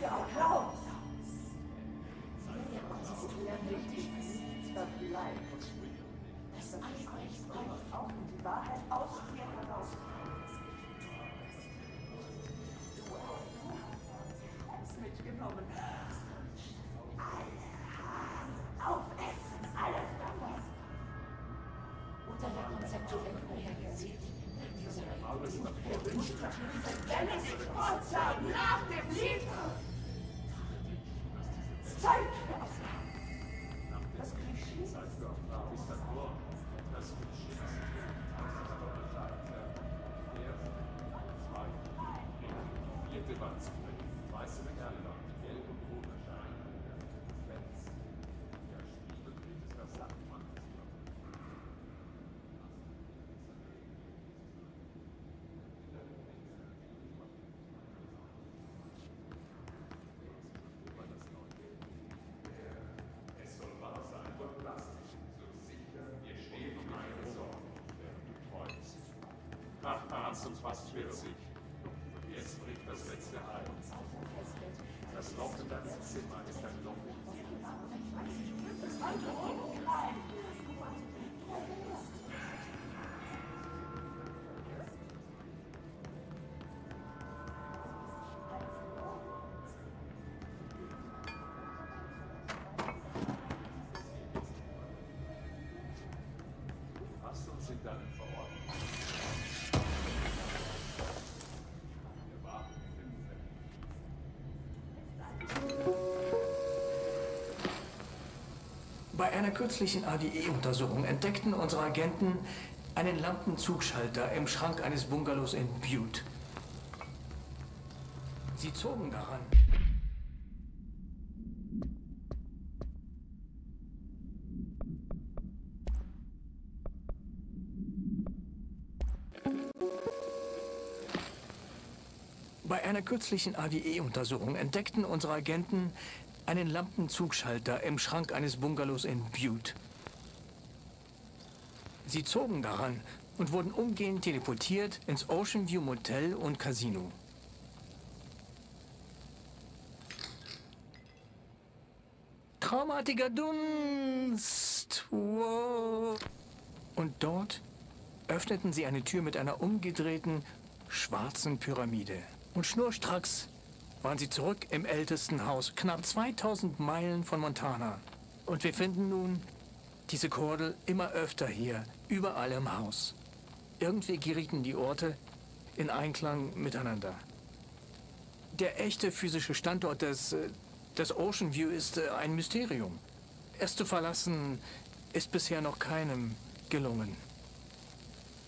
für ein Haus? Es tut mir richtig leid. Das Angesicht kommt auch in die Wahrheit aus dir heraus. Du hast mitgenommen. Aufessen, alles davon. Unter der konzeptuellen Realität. Wenn es Geburtstag nach dem Lied. Zeit für Aufnahme. Das Klischee ist das Wort. Das Klischee ist vierte Band. Weiße Medaille, gelb und roter Schein. Fans. Der Spielbetrieb ist das Sachmann. Es soll wahr sein, Gott plastisch. So sicher, wir stehen um eine Sorge, während du träumst. 8 Arzt und fast 40. Jetzt bricht das letzte Ei. Das Loch in deinem Zimmer ist ein Loch. Hast uns in deinem Verordnung. Bei einer kürzlichen ADE-Untersuchung entdeckten unsere Agenten einen Lampenzugschalter im Schrank eines Bungalows in Butte. Sie zogen daran. Bei einer kürzlichen ADE-Untersuchung entdeckten unsere Agenten einen Lampenzugschalter im Schrank eines Bungalows in Butte. Sie zogen daran und wurden umgehend teleportiert ins Ocean View Motel und Casino. Traumartiger Dunst! Wow. Und dort öffneten sie eine Tür mit einer umgedrehten, schwarzen Pyramide. Und schnurstracks waren sie zurück im ältesten Haus, knapp 2000 Meilen von Montana. Und wir finden nun diese Kordel immer öfter hier, überall im Haus. Irgendwie gerieten die Orte in Einklang miteinander. Der echte physische Standort des Ocean View ist ein Mysterium. Es zu verlassen ist bisher noch keinem gelungen.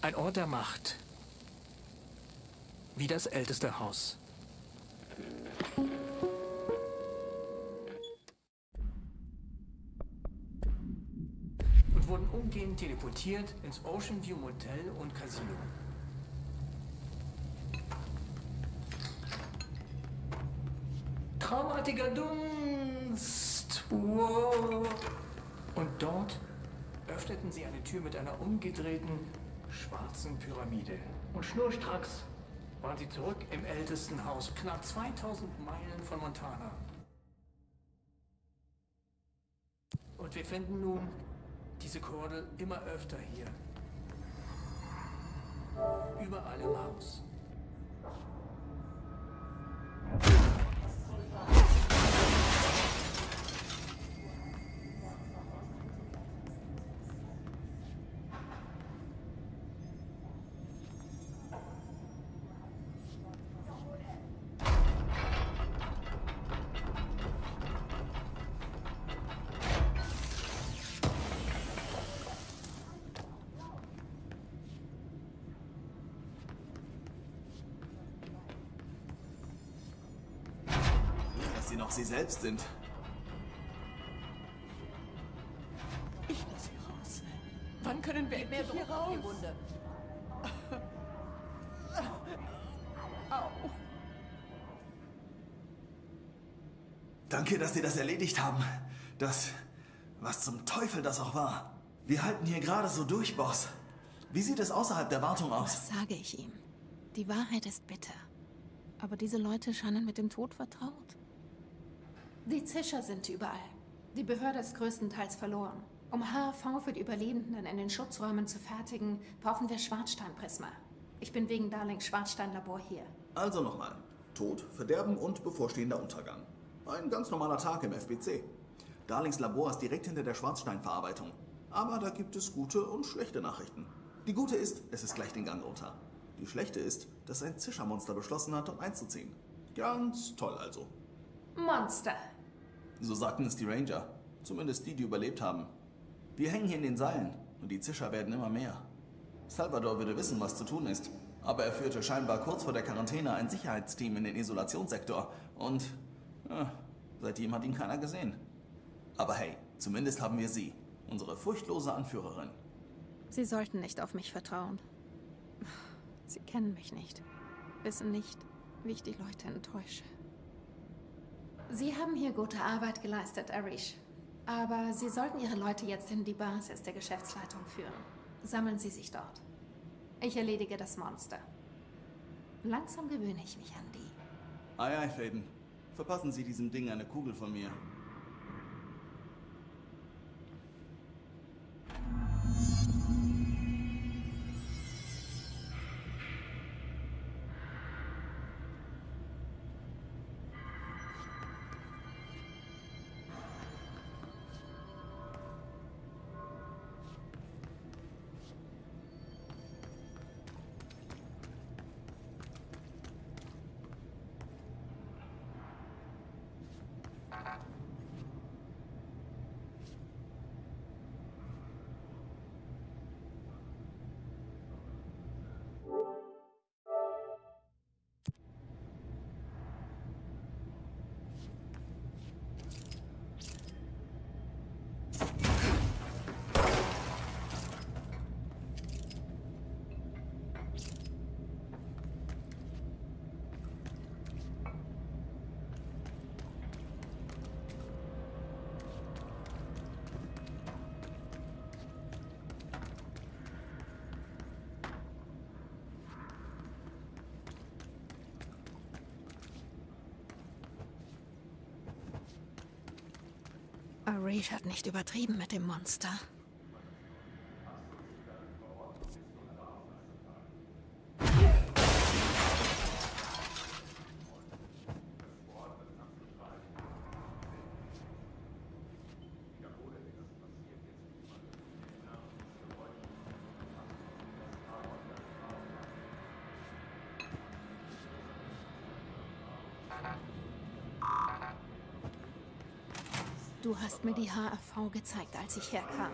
Ein Ort der Macht. Wie das älteste Haus. Und wurden umgehend teleportiert ins Ocean View Motel und Casino. Traumartiger Dunst! Wow. Und dort öffneten sie eine Tür mit einer umgedrehten, schwarzen Pyramide. Und schnurstracks waren sie zurück im ältesten Haus, knapp 2000 Meilen von Montana. Und wir finden nun diese Kordel immer öfter hier. Überall im Haus. Sie noch sie selbst sind. Ich muss hier raus. Wann können wir mehr hier raus? Die Wunde. Au. Danke, dass Sie das erledigt haben. Das, was zum Teufel das auch war. Wir halten hier gerade so durch, Boss. Wie sieht es außerhalb der Wartung aus? Was sage ich ihm? Die Wahrheit ist bitter. Aber diese Leute scheinen mit dem Tod vertraut. Die Zischer sind überall. Die Behörde ist größtenteils verloren. Um HAV für die Überlebenden in den Schutzräumen zu fertigen, brauchen wir Schwarzsteinprisma. Ich bin wegen Darlings Schwarzsteinlabor hier. Also nochmal. Tod, Verderben und bevorstehender Untergang. Ein ganz normaler Tag im FBC. Darlings Labor ist direkt hinter der Schwarzsteinverarbeitung. Aber da gibt es gute und schlechte Nachrichten. Die gute ist, es ist gleich den Gang runter. Die schlechte ist, dass ein Zischermonster beschlossen hat, dort einzuziehen. Ganz toll also. Monster. So sagten es die Ranger. Zumindest die, die überlebt haben. Wir hängen hier in den Seilen und die Zischer werden immer mehr. Salvador würde wissen, was zu tun ist. Aber er führte scheinbar kurz vor der Quarantäne ein Sicherheitsteam in den Isolationssektor. Und seitdem hat ihn keiner gesehen. Aber hey, zumindest haben wir sie. Unsere furchtlose Anführerin. Sie sollten nicht auf mich vertrauen. Sie kennen mich nicht. Wissen nicht, wie ich die Leute enttäusche. Sie haben hier gute Arbeit geleistet, Arish. Aber Sie sollten Ihre Leute jetzt in die Basis der Geschäftsleitung führen. Sammeln Sie sich dort. Ich erledige das Monster. Langsam gewöhne ich mich an die. Ei, ei, Faden. Verpassen Sie diesem Ding eine Kugel von mir. Arish hat nicht übertrieben mit dem Monster. Du hast mir die HAV gezeigt, als ich herkam.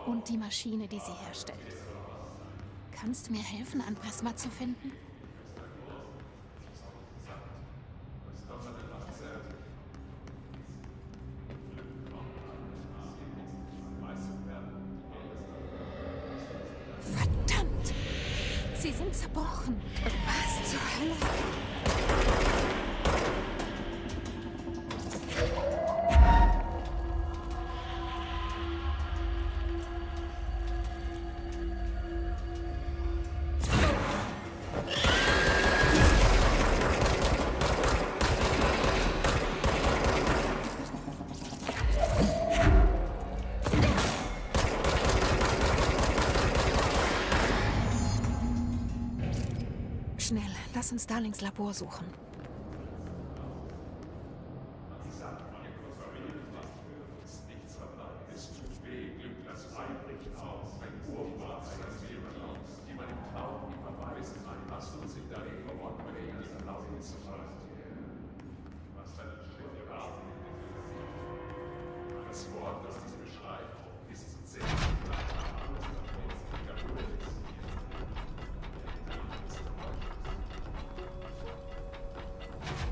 Und die Maschine, die sie herstellt. Kannst du mir helfen, ein Prisma zu finden? Verdammt! Sie sind zerbrochen. Was zur Hölle? Schnell, lass uns Darlings Labor suchen.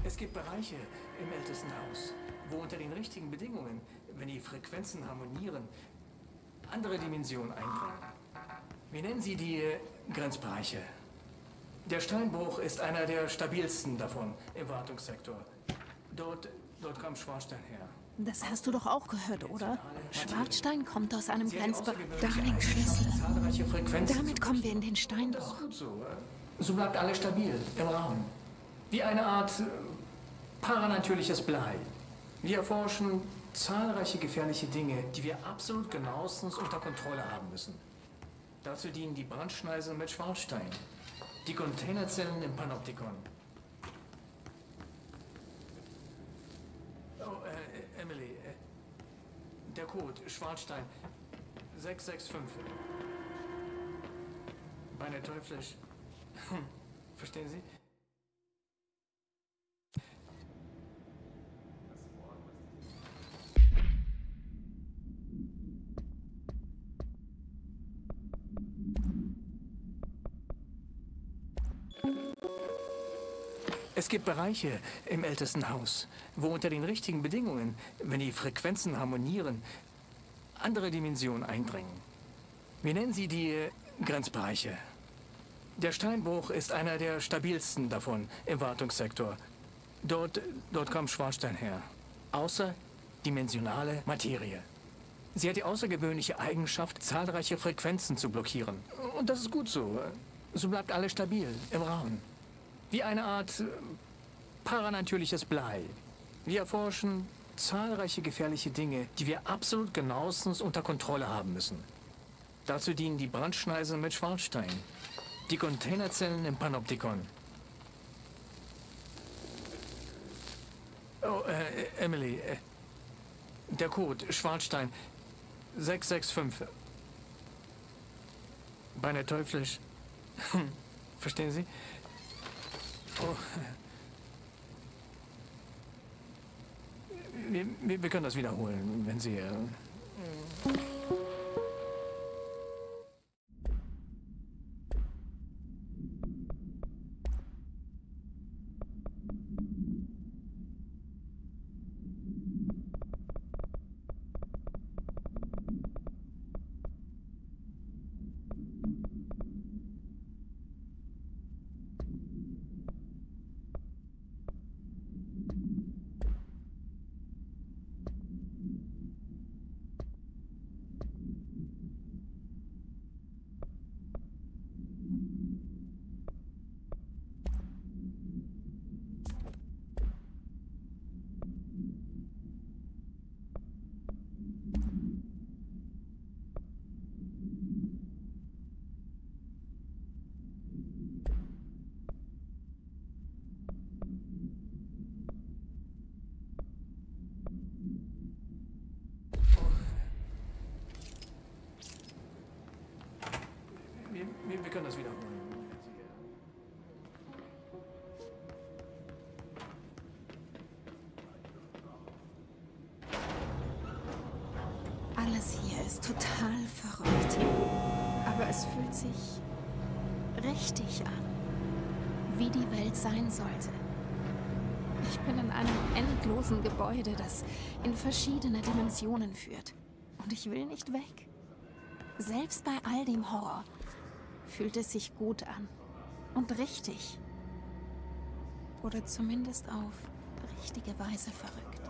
Es gibt Bereiche im Ältestenhaus, wo unter den richtigen Bedingungen, wenn die Frequenzen harmonieren, andere Dimensionen eindringen. Wir nennen sie die Grenzbereiche. Der Steinbruch ist einer der stabilsten davon im Wartungssektor. Dort kam Schwarzstein her. Das hast du doch auch gehört, oder? Schwarzstein kommt aus einem Grenzbereich. Darlings Schlüssel. Damit kommen wir in den Steinbruch. Gut so. So bleibt alles stabil im Raum. Wie eine Art paranatürliches Blei. Wir erforschen zahlreiche gefährliche Dinge, die wir absolut genauestens unter Kontrolle haben müssen. Dazu dienen die Brandschneisen mit Schwarzstein, die Containerzellen im Panoptikon. Oh, Emily, der Code Schwarzstein 665. Beine teuflisch. Verstehen Sie? Es gibt Bereiche im ältesten Haus, wo unter den richtigen Bedingungen, wenn die Frequenzen harmonieren, andere Dimensionen eindringen. Wir nennen sie die Grenzbereiche. Der Steinbruch ist einer der stabilsten davon im Wartungssektor. Dort kommt Schwarzstein her. Außerdimensionale Materie. Sie hat die außergewöhnliche Eigenschaft, zahlreiche Frequenzen zu blockieren. Und das ist gut so. So bleibt alles stabil im Rahmen. Wie eine Art paranatürliches Blei. Wir erforschen zahlreiche gefährliche Dinge, die wir absolut genauestens unter Kontrolle haben müssen. Dazu dienen die Brandschneisen mit Schwarzstein, die Containerzellen im Panoptikon. Oh, Emily, der Code Schwarzstein 665. Beine teuflisch. Verstehen Sie? Oh. Wir können das wiederholen, wenn Sie... Wir können das wiederholen. Alles hier ist total verrückt. Aber es fühlt sich richtig an. Wie die Welt sein sollte. Ich bin in einem endlosen Gebäude, das in verschiedene Dimensionen führt. Und ich will nicht weg. Selbst bei all dem Horror fühlt es sich gut an. Und richtig. Oder zumindest auf richtige Weise verrückt.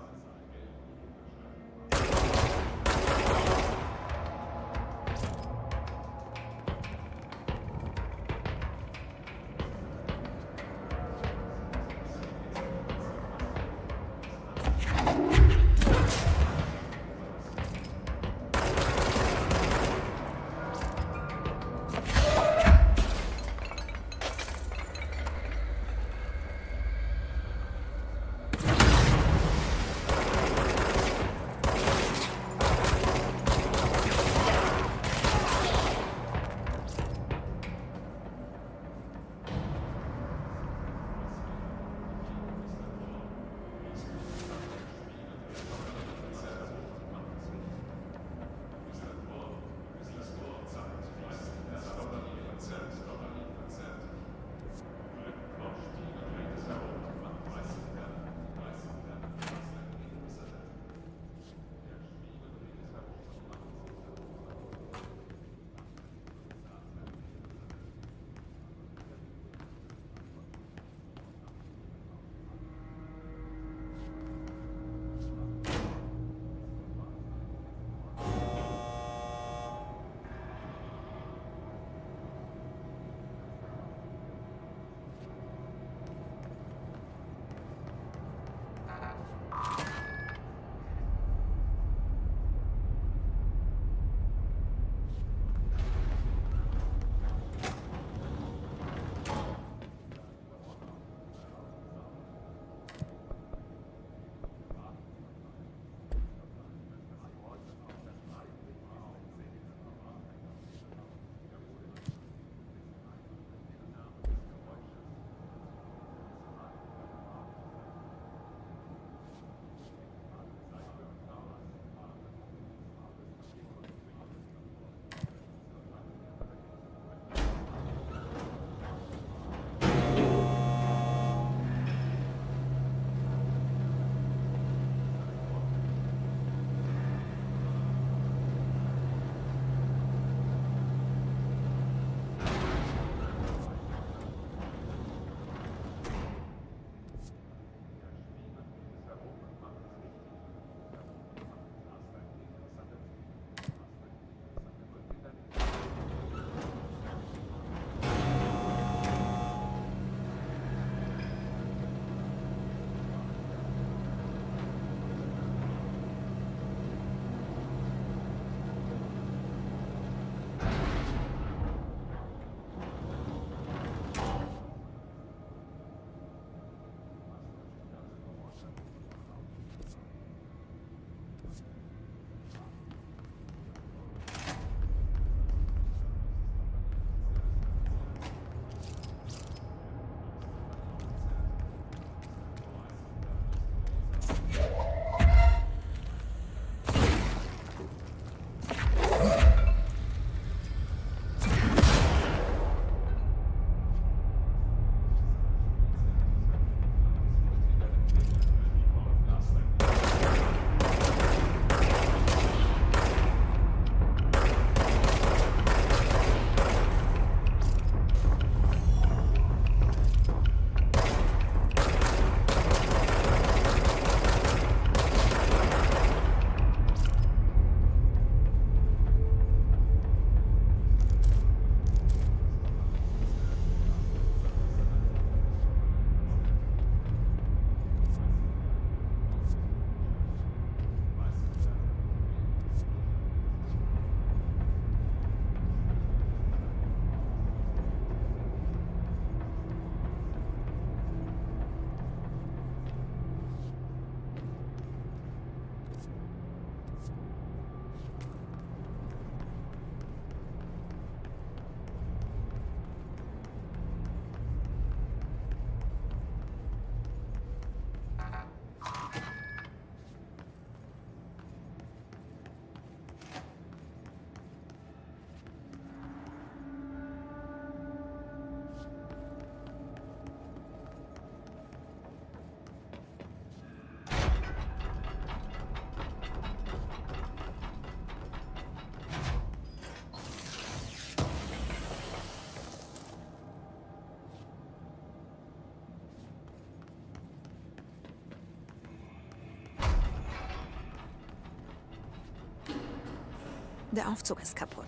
Der Aufzug ist kaputt.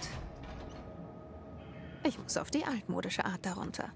Ich muss auf die altmodische Art darunter.